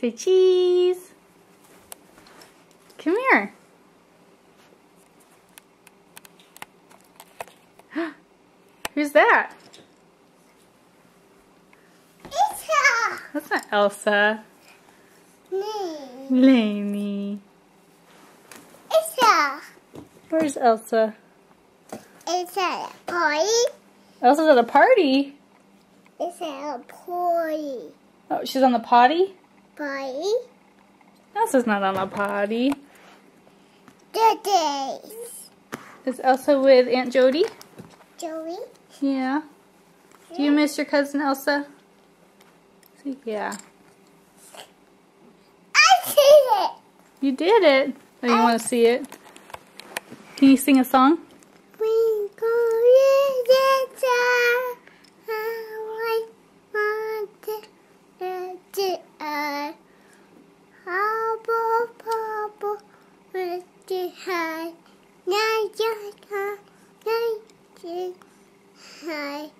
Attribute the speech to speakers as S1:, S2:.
S1: Say cheese. Come here. Who's that?
S2: Elsa.
S1: That's not Elsa.
S2: No.
S1: Lainey.
S2: Elsa.
S1: Where's Elsa?
S2: Elsa at a party.
S1: Elsa's at a party.
S2: Elsa at a party.
S1: Oh, she's on the potty?
S2: Party.
S1: Elsa's not on a potty.
S2: Daddy.
S1: Is Elsa with Aunt Jody?
S2: Joey.
S1: Yeah. Do you miss your cousin Elsa? Say yeah.
S2: I see it.
S1: You did it. Oh, you want to see it? Can you sing a song?
S2: Hi.